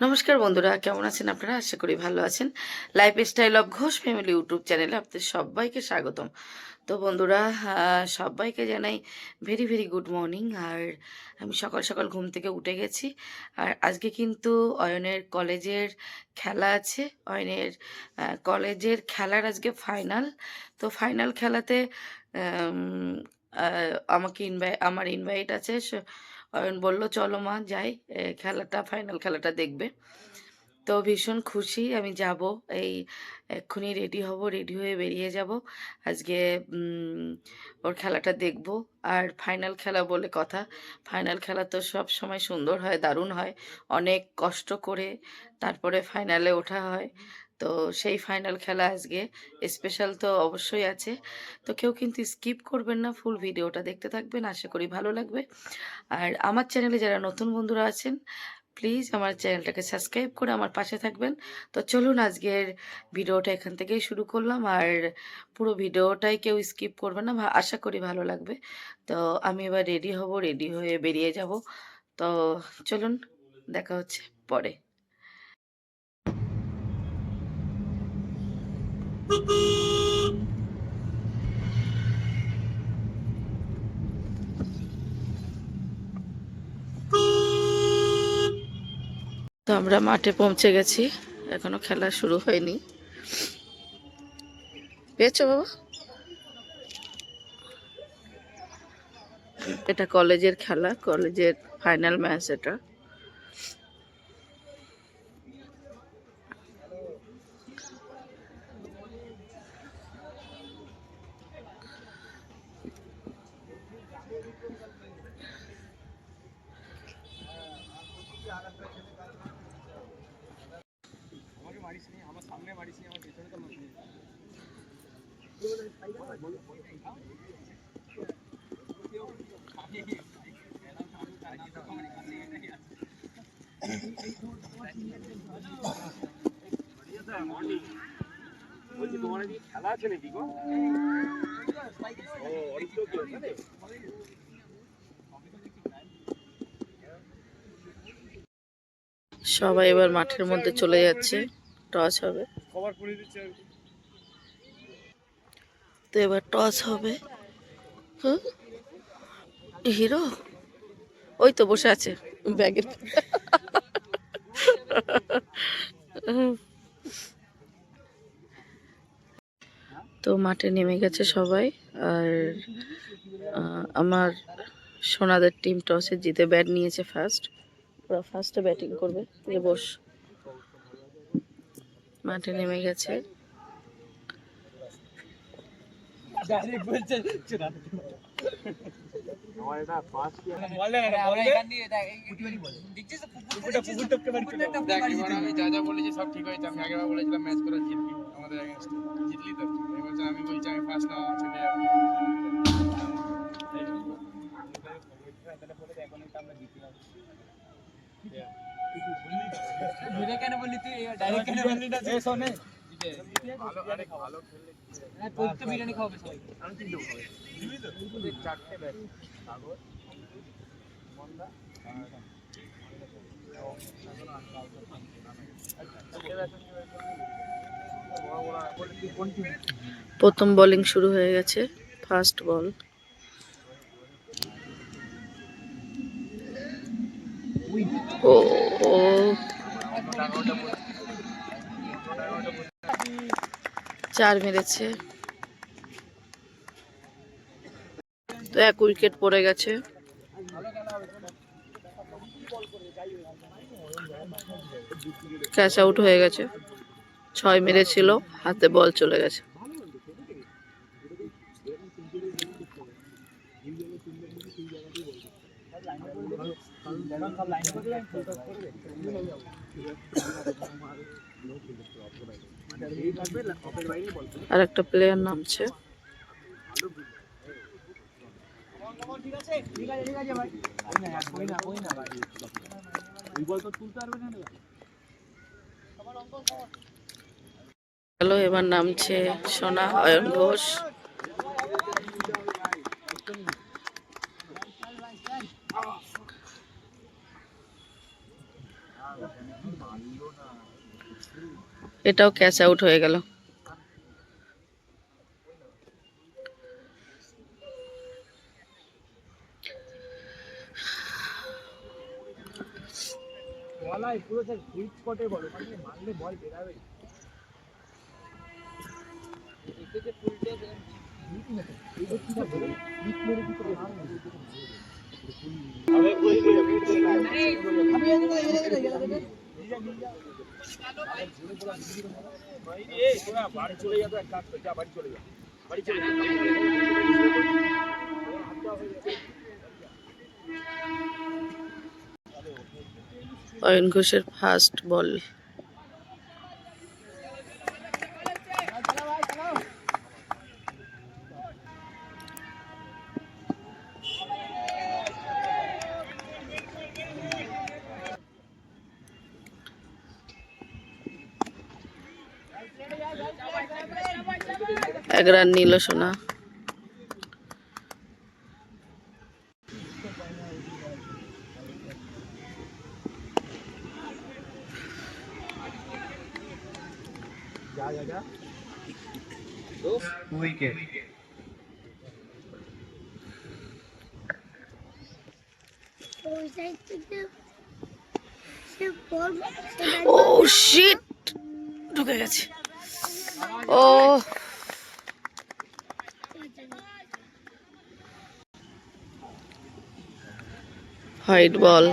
নমস্কার বন্ধুরা, কেমন আছেন আপনারা? আশা করি ভালো আছেন। Life style of Ghosh family YouTube চ্যানেলে আপনাদের সবাইকে স্বাগতম। তো বন্ধুরা, সবাইকে জানাই ভেরি ভেরি গুড মর্নিং। আর আমি সকাল সকাল ঘুম থেকে উঠে গেছি। আর আজকে কিন্তু অয়নের কলেজের খেলা আছে। অয়নের কলেজের খেলার আজকে ফাইনাল। তো ফাইনাল খেলাতে আম, আমাকে আমার ইনভাইট আছে। অয়ন বলল চলো মা যাই, খেলাটা ফাইনাল খেলাটা দেখবে। তো ভীষণ খুশি, আমি যাব। এই এক্ষুনি রেডি হব, রেডি হয়ে বেরিয়ে যাব আজকে। ওর খেলাটা দেখব। আর ফাইনাল খেলা বলে কথা, ফাইনাল খেলা তো সব সময় সুন্দর হয়, দারুণ হয়। অনেক কষ্ট করে তারপরে ফাইনালে ওঠা হয়। তো সেই ফাইনাল খেলা আজকে স্পেশাল তো অবশ্যই আছে। তো কেউ কিন্তু স্কিপ করবেন না, ফুল ভিডিওটা দেখতে থাকবেন, আশা করি ভালো লাগবে। আর আমার চ্যানেলে যারা নতুন বন্ধুরা আছেন, প্লিজ আমার চ্যানেলটাকে সাবস্ক্রাইব করে আমার পাশে থাকবেন। তো চলুন আজকের ভিডিওটা এখান থেকেই শুরু করলাম। আর পুরো ভিডিওটাই কেউ স্কিপ করবে না, আশা করি ভালো লাগবে। তো আমি এবার রেডি হব, রেডি হয়ে বেরিয়ে যাব। তো চলুন, দেখা হচ্ছে পরে। তো আমরা মাঠে পৌঁছে গেছি, এখনো খেলা শুরু হয়নি। পেয়েছো বাবা? এটা কলেজের খেলা, কলেজের ফাইনাল ম্যাচ এটা। সবাই এবার মাঠের মধ্যে চলে যাচ্ছে, টস হবে। তো এবার টস হবে। হুম, হিরো ওই তো বসে আছে ব্যাগের। তো মাঠে নেমে গেছে সবাই। আর আমার সোনাদের টিম টসে জিতে ব্যাট নিয়েছে ফার্স্ট। ওরা ফার্স্টে ব্যাটিং করবে। বস, মাঠে নেমে গেছে। আমি যা যা বলেছি সব ঠিক হয়েছে। আমি আগেবার বলেছিলাম ম্যাচ করে জিতবি আমাদের এগেইনস্টে, জিতলি তো। এবছর আমি বলছি আমি ফার্স্ট নাও চলে যাবো। কেন বললি তুই ডাইরেক্ট কেন বললি না? শোনে ভালো, আরে ভালো খেললে তোর তো বিরিয়ানি খাওয়াবে সবাই। আমি তিনটে খাওয়াবো, দিবি তো? চারটে ব্যাট, সাগর, মন্দা প্রথম বোলিং শুরু হয়ে গেছে, ফার্স্ট বল। ও ও, 4 মেরেছে। তো 1 উইকেট পড়ে গেছে। ক্যাচ আউট হয়ে গেছে। 6 মেরেছিল, হাতে বল চলে গেছে। আর একটা প্লেয়ার নামছে। হ্যালো, এবার নামছে সোনা অয়ন ঘোষ। এটাও ক্যাচ আউট হয়ে গেল। বলাই পুরো স্যার সুইট স্পটে বল, মানে মারলে বল বেরাবে। এতে যে ফুলটা হিট না এই যে কি বলে হিট মেরে কি করে আবে ওই আমি ভাই এই তোরা বাড়ি চলে যা, তো এক কাজ কর, যা বাড়ি চলে যা, বাড়ি চলে যা। অয়ন ঘোষের ফার্স্ট বল। এক রান নিল সোনা। উইকেট। ও শিট, ঢুকে গেছে। ও হোয়াইট বল।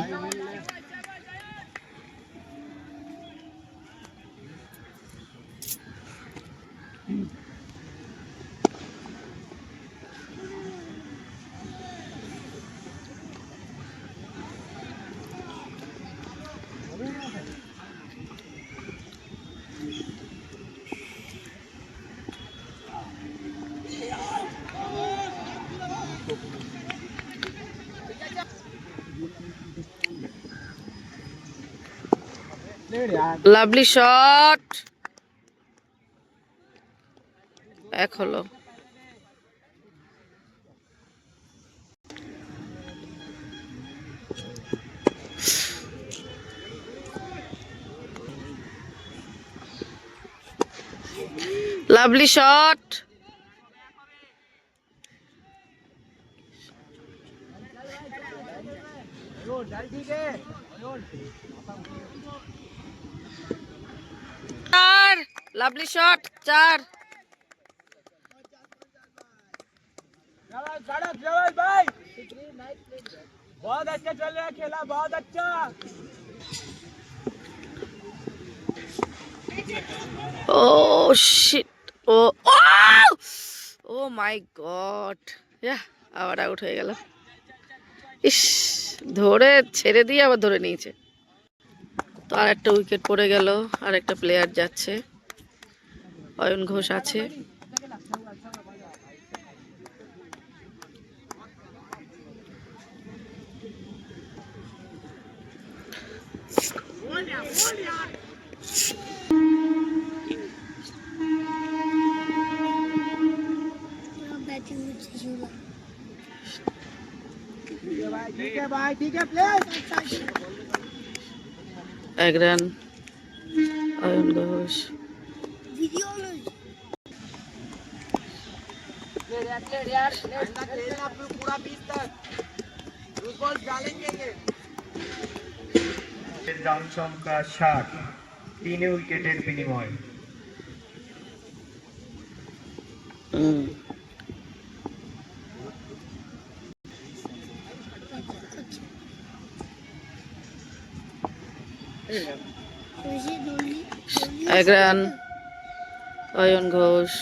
লাভলি শট, এক হলো। লাভলি শট, चार। Lovely shot, 4। भाई बहुत अच्छा चल रहा है खेला, बहुत अच्छा। Oh shit! Oh, oh my God! Yeah, আবার আউট হয়ে গেল। ইস, ধরে ছেড়ে দিয়ে আবার ধরে নিয়েছে। তো আর একটা উইকেট পড়ে গেল, আর একটা প্লেয়ার যাচ্ছে। অয়ন ঘোষ আছে। ठीक है भाई, ठीक है प्लीज। एक रन অয়ন ঘোষ। पूरा 20 तक बॉल डालेंगे। রান সংখ্যা 60, 3 উইকেটের বিনিময়ে। এক run Ayan Ghosh.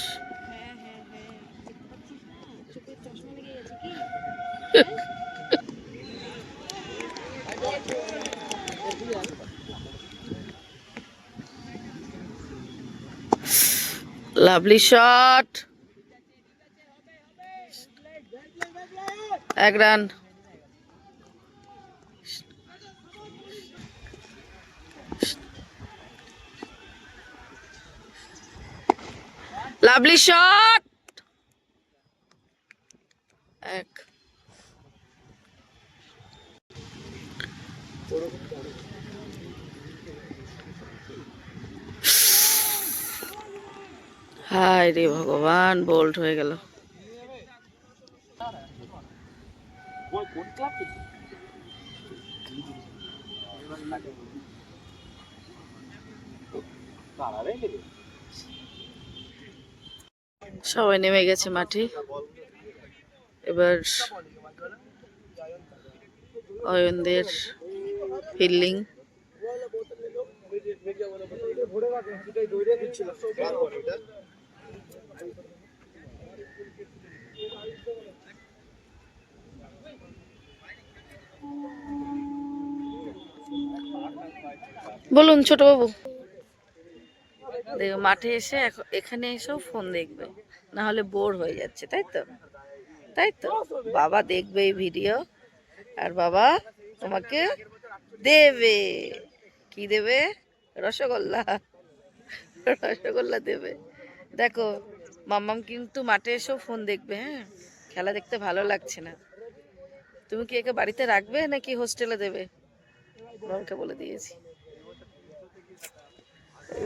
Lovely shot, এক রান। লাভলি শট, এক। হায় রে ভগবান, বোল্ড হয়ে গেল। সবাই নেমে গেছে মাঠে। এবার অয়নদের ফিল্ডিং। বলুন ছোট বাবু। দেখো মাঠে এসে এখানে এসেও ফোন দেখবে, না হলে বোর হয়ে যাচ্ছে, তাই তো? তাই তো বাবা দেখবে এই ভিডিও, আর বাবা তোমাকে দেবে। কি দেবে? রসগোল্লা। রসগোল্লা দেবে। দেখো মাম্মাম কিন্তু মাঠে এসেও ফোন দেখবে। হ্যাঁ, খেলা দেখতে ভালো লাগছে না। তুমি কি একে বাড়িতে রাখবে নাকি হোস্টেলে দেবে? বাবাকে বলে দিয়েছি,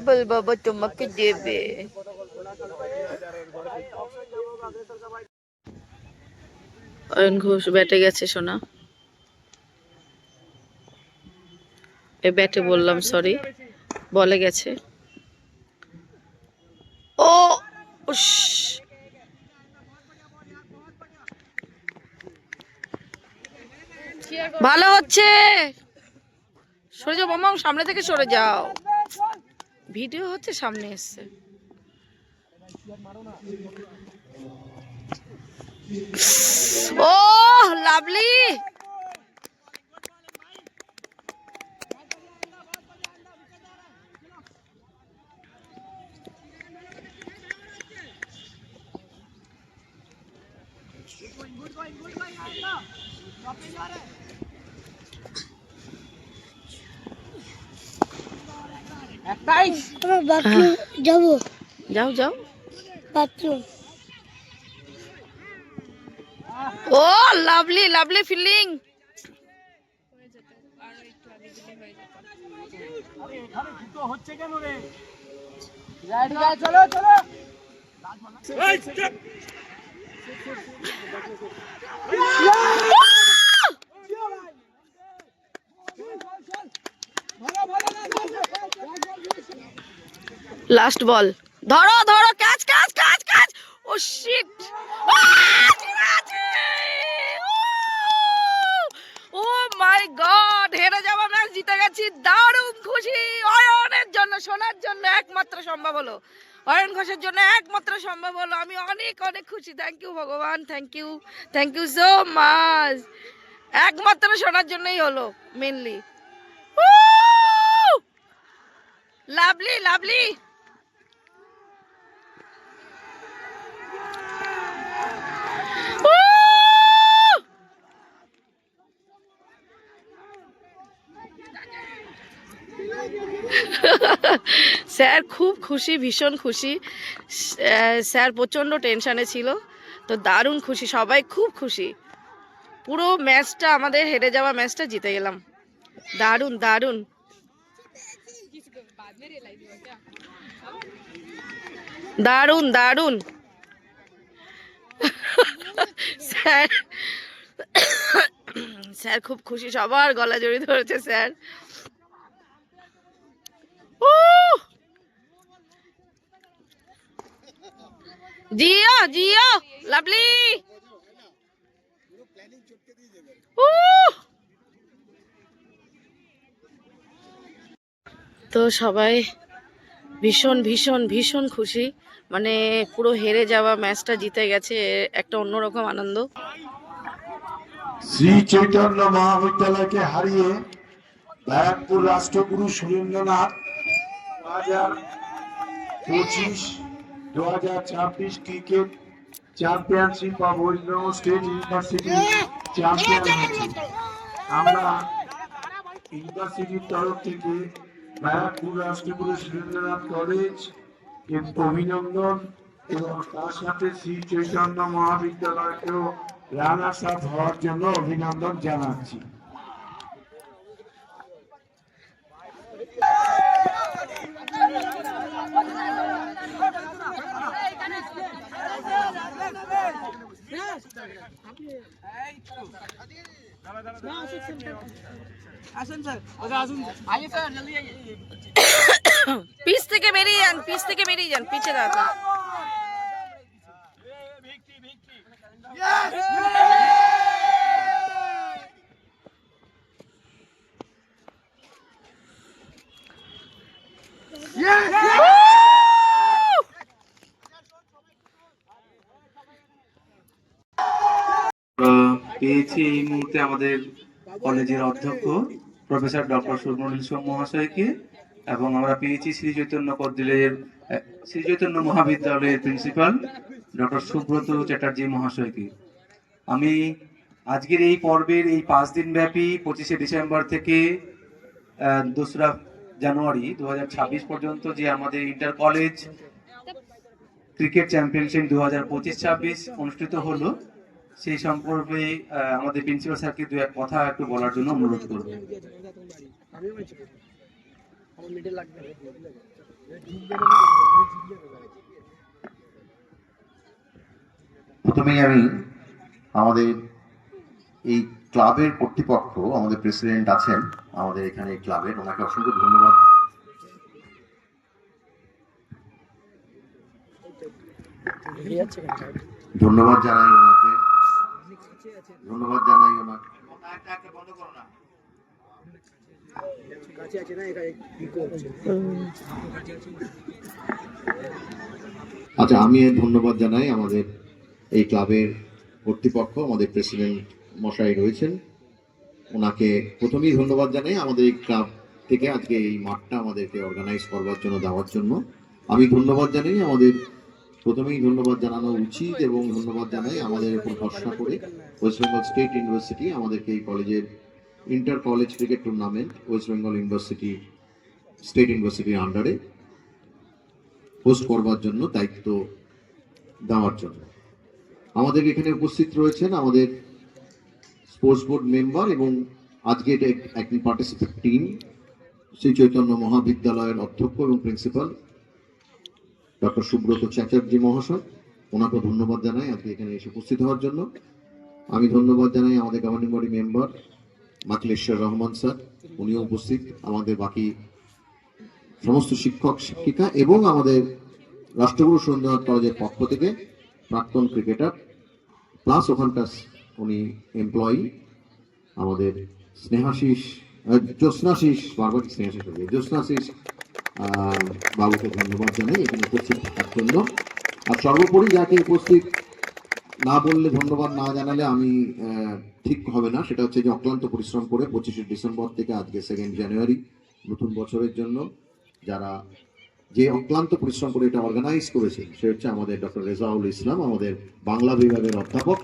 বল বাবা তোমাকে দেবে। অয়ন ঘোষ ব্যাটে গেছে সোনা। এ ব্যাটে বললাম, সরি, বলে গেছে। ও উস, ভালো হচ্ছে। সরে যাও মামা, সামনে থেকে সরে যাও, ভিডিও হচ্ছে, সামনে এসছে। ও লাভলি। যাবো, যাও যাও বাথরুম। ও লাভলি, লাভলি ফিলিং। চলো চলো। লাস্ট বল, ধরো ধরো, ক্যাচ ক্যাচ ক্যাচ ক্যাচ। ও শিট, ও মাই গড, হেরে যাওয়া ম্যাচ জিতে গেছি। দারুণ খুশি অয়নের জন্য, সোনার জন্য একমাত্র সম্ভব হলো, অয়ন ঘোষের জন্য একমাত্র সম্ভব হলো। আমি অনেক অনেক খুশি। থ্যাংক ইউ ভগবান, thank you, thank you so much. একমাত্র সোনার জন্যই হলো মেনলি। Lovely lovely. স্যার খুব খুশি, ভীষণ খুশি। স্যার প্রচণ্ড টেনশনে ছিল, তো দারুণ খুশি, সবাই খুব খুশি। পুরো ম্যাচটা, আমাদের হেরে যাওয়া ম্যাচটা জিতে গেলাম। দারুণ দারুণ দারুণ দারুণ। স্যার, স্যার খুব খুশি, সবার গলা জড়িয়ে ধরেছে স্যার। জিও জিও লাভলি। তো সবাই ভীষণ ভীষণ ভীষণ খুশি, মানে পুরো হেরে যাওয়া ম্যাচটা জিতে গেছে, একটা অন্যরকম আনন্দ। শ্রী চৈতন্য মহাবিদ্যালয়কে হারিয়ে ব্যারাকপুর রাষ্ট্রগুরু সুরেন্দ্রনাথ 2025-2026 ক্রিকেট চ্যাম্পিয়নশিপ বা West Bengal state university champion হয়েছে। আমরা ইউনিভার্সিটির তরফ থেকে ব্যারাকপুর রাষ্ট্রগুরু সুরেন্দ্রনাথ কলেজ এর অভিনন্দন এবং তার সাথে শ্রী চৈতন্য মহাবিদ্যালয়কেও রানার্স আপ হওয়ার জন্য অভিনন্দন জানাচ্ছি। আসুন স্যার, আসুন, আইয়ে স্যার, জলদি আইয়ে। পিছ থেকে বেরিয়ে যান, পিছ থেকে বেরিয়ে যান, পিছে দাঁড়ান। পেয়েছি এই মুহূর্তে আমাদের কলেজের অধ্যক্ষ প্রফেসর ডক্টর সুব্রমণিল সোম মহাশয়কে, এবং আমরা পেয়েছি শ্রী চৈতন্য মহাবিদ্যালয়ের প্রিন্সিপাল ডক্টর সুব্রত চ্যাটার্জি মহাশয়কে। আমি আজকের এই পর্বের এই 5 দিন ব্যাপী 25শে ডিসেম্বর থেকে 2রা জানুয়ারি 2026 পর্যন্ত যে আমাদের ইন্টার কলেজ ক্রিকেট চ্যাম্পিয়নশিপ 2025-26 অনুষ্ঠিত হলো, সেই সম্পর্কে আমাদের প্রিন্সিপাল স্যারকে দু এক কথা একটু বলার জন্য অনুরোধ করব। প্রথমেই আমি আমাদের এই ক্লাবের কর্তৃপক্ষ, আমাদের প্রেসিডেন্ট আছেন আমাদের এখানে এই ক্লাবের, ওনাকে অসংখ্য ধন্যবাদ জানাই ওনাকে, আচ্ছা আমি ধন্যবাদ জানাই আমাদের এই ক্লাবের কর্তৃপক্ষ, আমাদের প্রেসিডেন্ট মশাই রয়েছেন, ওনাকে প্রথমেই ধন্যবাদ জানাই আমাদের এই ক্লাব থেকে আজকে এই মাঠটা আমাদেরকে অর্গানাইজ করবার জন্য, দেওয়ার জন্য আমি ধন্যবাদ জানাই। প্রথমেই ধন্যবাদ জানানো উচিত এবং ধন্যবাদ জানাই আমাদের উপর ভরসা করে ওয়েস্ট বেঙ্গল স্টেট ইউনিভার্সিটি আমাদেরকে এই কলেজের inter college cricket tournament West Bengal university state ইউনিভার্সিটির আন্ডারে হোস্ট করবার জন্য দায়িত্ব দেওয়ার জন্য। আমাদের এখানে উপস্থিত রয়েছেন আমাদের স্পোর্টস বোর্ড মেম্বার এবং আজকে একটি পার্টিসিপেন্ট টিম, শ্রী চৈতন্য মহাবিদ্যালয়ের অধ্যক্ষ এবং প্রিন্সিপাল ডক্টর সুব্রত চ্যাটার্জি মহাশয়, ওনাকে ধন্যবাদ জানাই আজকে এখানে এসে উপস্থিত হওয়ার জন্য। আমি ধন্যবাদ জানাই আমাদের governing body member Makileshwar Rahman sir, উনিও উপস্থিত, আমাদের বাকি সমস্ত শিক্ষক শিক্ষিকা এবং আমাদের রাষ্ট্রগুরু সুরেন্দ্রনাথ কলেজের পক্ষ থেকে প্রাক্তন ক্রিকেটার প্লাস ওখানকার উনি এমপ্লয়ি আমাদের জ্যোৎস্নাশিস বাবুকে ধন্যবাদ জানাই এখানে উপস্থিত থাকার জন্য। আর সর্বোপরি যাকে উপস্থিত না বললে, ধন্যবাদ না জানালে আমি ঠিক হবে না, সেটা হচ্ছে যে অক্লান্ত পরিশ্রম করে 25শে ডিসেম্বর থেকে আজকে 2nd জানুয়ারি নতুন বছরের জন্য যারা যে অক্লান্ত পরিশ্রম করে এটা অর্গানাইজ করেছে, সে হচ্ছে আমাদের ডক্টর রেজাউল ইসলাম, আমাদের বাংলা বিভাগের অধ্যাপক,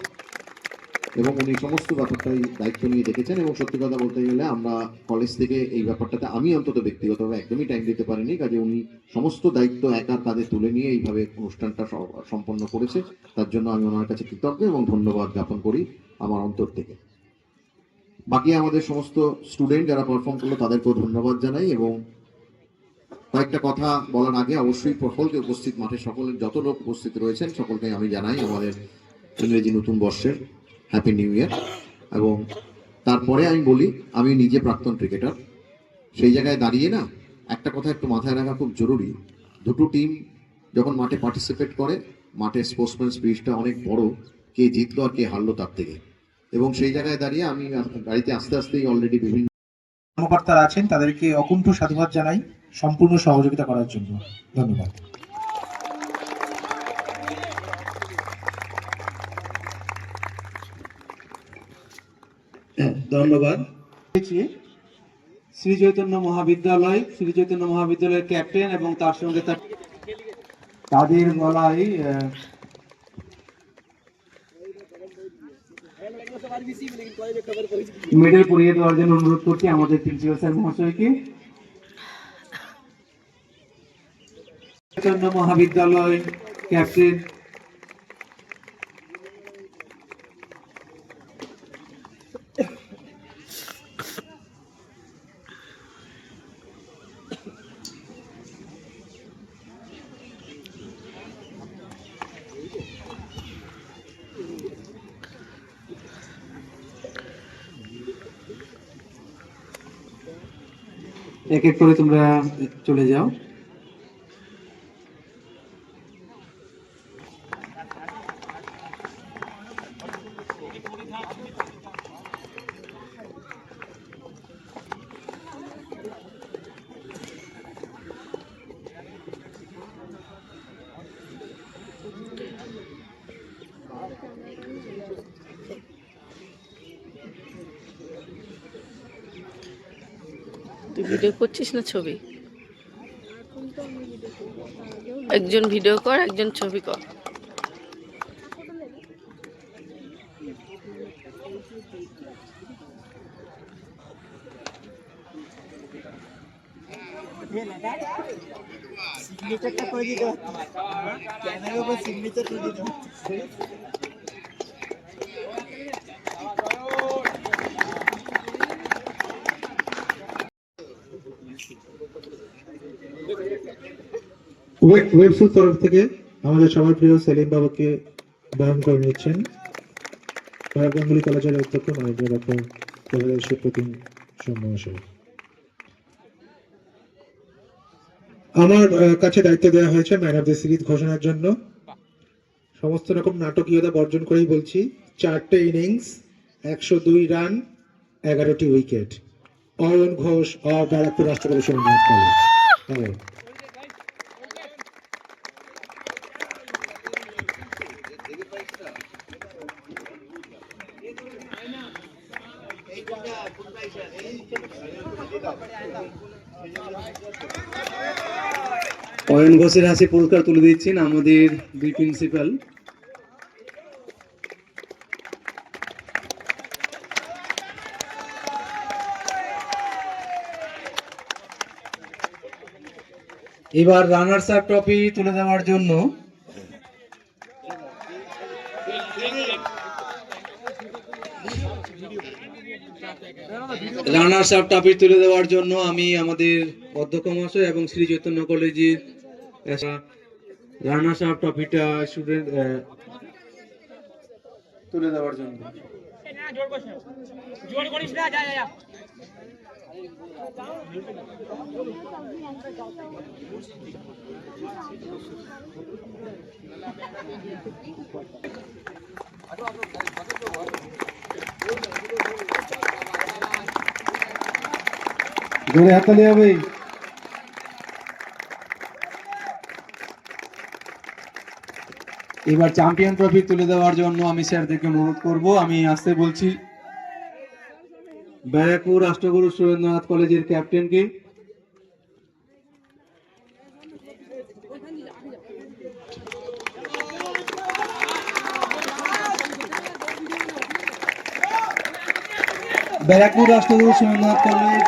এবং উনি সমস্ত ব্যাপারটাই দায়িত্ব নিয়ে দেখেছেন। এবং সত্যি কথা বলতে গেলে আমরা কলেজ থেকে এই ব্যাপারটাতে আমি অন্তত ব্যক্তিগতভাবে একদমই টাইম দিতে পারিনি, কাজে উনি সমস্ত দায়িত্ব একার কাঁধে তুলে নিয়ে এইভাবে অনুষ্ঠানটা সম্পন্ন করেছে, তার জন্য আমি ওনার কাছে কৃতজ্ঞ এবং ধন্যবাদ জ্ঞাপন করি আমার অন্তর থেকে। বাকি আমাদের সমস্ত স্টুডেন্ট যারা পারফর্ম করলো তাদেরকেও ধন্যবাদ জানাই। এবং কয়েকটা কথা বলার আগে অবশ্যই সকলকে উপস্থিত, মাঠে সকলের যত লোক উপস্থিত রয়েছেন সকলকে আমি জানাই আমাদের ইংরেজি নতুন বর্ষের হ্যাপি নিউ ইয়ার। এবং তারপরে আমি বলি, আমি নিজে প্রাক্তন ক্রিকেটার, সেই জায়গায় দাঁড়িয়ে না একটা কথা একটু মাথায় রাখা খুব জরুরি, দুটো টিম যখন মাঠে পার্টিসিপেট করে, মাঠে স্পোর্টসম্যান স্পিরিটটা অনেক বড়, কে জিতলো আর কে হারলো তার থেকে। এবং সেই জায়গায় দাঁড়িয়ে আমি গাড়িতে আস্তে আস্তেই অলরেডি বিভিন্ন কর্মকর্তারা আছেন তাদেরকে অকুণ্ঠ সাধুবাদ জানাই সম্পূর্ণ সহযোগিতা করার জন্য। ধন্যবাদ। ধন্যবাদ। শ্রী চৈতন্য মহাবিদ্যালয়ের ক্যাপ্টেন এবং তার সঙ্গে তাদের গলায় মেডেল পরিয়ে দেওয়ার জন্য অনুরোধ করছি আমাদের প্রিন্সিপাল স্যার মহাশয়কে। চৈতন্য মহাবিদ্যালয় ক্যাপ্টেন এক এক করে তোমরা চলে যাও। তুই ভিডিও করছিস না ছবি? একজন ভিডিও কর, একজন ছবি কর। সিগনেচারটা করে দিতে ক্যামেরার উপর সিগনেচার করে দিতে। ওয়েবসুর তরফ থেকে আমাদের সবার প্রিয় সেলিম বাবাকে বরণ করে নিচ্ছেন ভারত গাঙ্গুলি কলেজের অধ্যক্ষ মাননীয় ডক্টর প্রফেসর সুপ্রতিম মহাশয়। আমার কাছে দায়িত্ব দেওয়া হয়েছে ম্যান অফ দ্য সিরিজ ঘোষণার জন্য। সমস্ত রকম নাটকীয়তা বর্জন করেই বলছি, 4টে ইনিংস, 102 রান, 11টি উইকেট। অয়ন ঘোষ অফ ব্যারাকপুর রাষ্ট্রপতি সমাজ কলেজ। অয়ন ঘোষের হাসি পুরস্কার তুলে দিচ্ছেন আমাদের দুই প্রিন্সিপাল। এবার রানার্স আপ ট্রফি তুলে দেওয়ার জন্য আমি আমাদের অধ্যক্ষ মহাশয় এবং শ্রী চৈতন্য কলেজের রানার্স আপ ট্রফিটা স্টুডেন্ট তুলে দেওয়ার জন্য জোরে হাততালি হবে। এবার চ্যাম্পিয়ন ট্রফি তুলে দেওয়ার জন্য আমি স্যারদেরকে অনুরোধ করব। আমি আসতে বলছি ব্যারাকপুর রাষ্ট্রগুরু সুরেন্দ্রনাথ কলেজের ক্যাপ্টেনকে। ব্যারাকপুর রাষ্ট্রগুরু সুরেন্দ্রনাথ কলেজ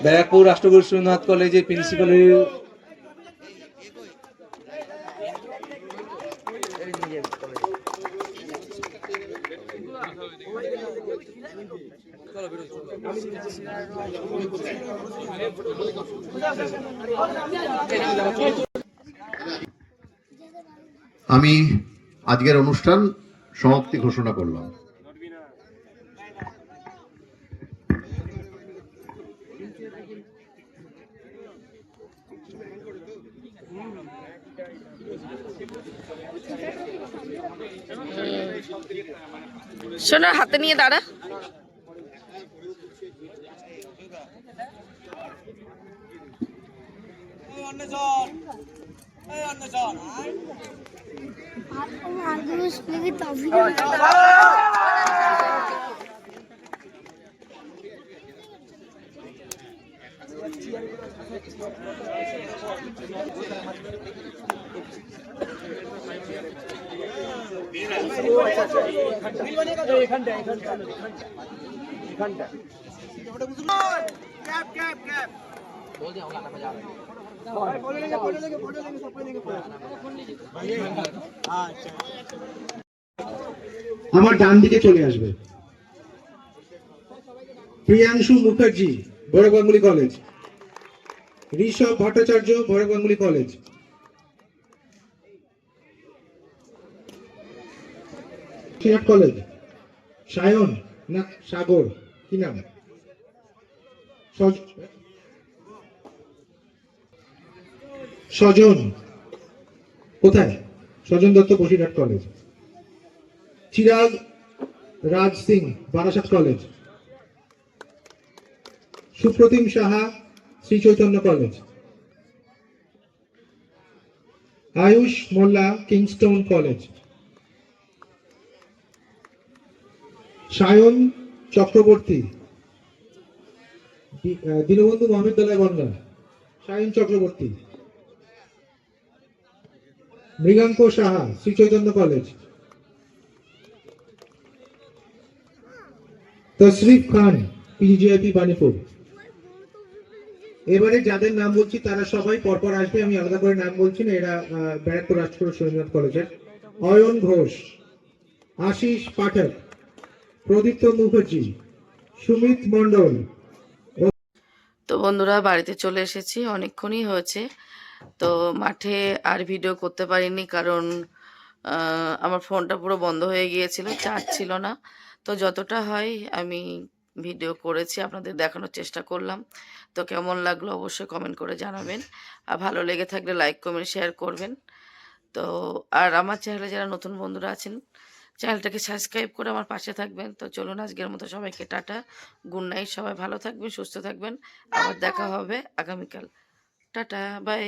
ব্যারাকপুর রাষ্ট্রগুরু সুরেন্দ্রনাথ কলেজের প্রিন্সিপালের আমি আজকের অনুষ্ঠান সমাপ্তি ঘোষণা করলাম। শোনো, হাতে নিয়ে দাঁড়া। আমার ডান দিকে চলে আসবে Priyanshu Mukherjee, Bhairab Ganguly college. Rishabh Bhattacharya, Bhairab Ganguly college. Basirhat college. Sayan না সাগর, কি নাম? সজন, কোথায়? Sajan Dutta, Basirhat college. Chirag Raj Singh, Barasat college. Supratim Saha, Shri Chaitanya college. Ayush Molla, Kingston college. Sayan Chakraborty, Dinabandhu Mahavidyalaya Bongaon. Sayan Chakraborty. Mriganka Saha, Shri Chaitanya college. Tashrif Khan, PGIP Banipur. এবারে যাদের নাম বলছি তারা সবাই পরপর আসবে, আমি আলাদা করে নাম বলছি না। এরা ব্যারাকপুর রাষ্ট্রীয় সুরেন্দ্রনাথ কলেজের। অয়ন ঘোষ, আশিস পাঠক, প্রদীপ্ত মুখার্জি, সুমিত মণ্ডল। তো বন্ধুরা বাড়িতে চলে এসেছি, অনেকক্ষণই হয়েছে। তো মাঠে আর ভিডিও করতে পারিনি কারণ আমার ফোনটা পুরো বন্ধ হয়ে গিয়েছিল, চার্জ ছিল না। তো যতটা হয় আমি ভিডিও করেছি, আপনাদের দেখানোর চেষ্টা করলাম। তো কেমন লাগলো অবশ্যই কমেন্ট করে জানাবেন, আর ভালো লেগে থাকলে লাইক কমেন্ট শেয়ার করবেন। তো আর আমার চ্যানেলে যারা নতুন বন্ধুরা আছেন, চ্যানেলটাকে সাবস্ক্রাইব করে আমার পাশে থাকবেন। তো চলুন আজকের মতো সবাইকে টাটা, গুড নাইট। সবাই ভালো থাকবেন, সুস্থ থাকবেন। আবার দেখা হবে আগামীকাল। Tata, by.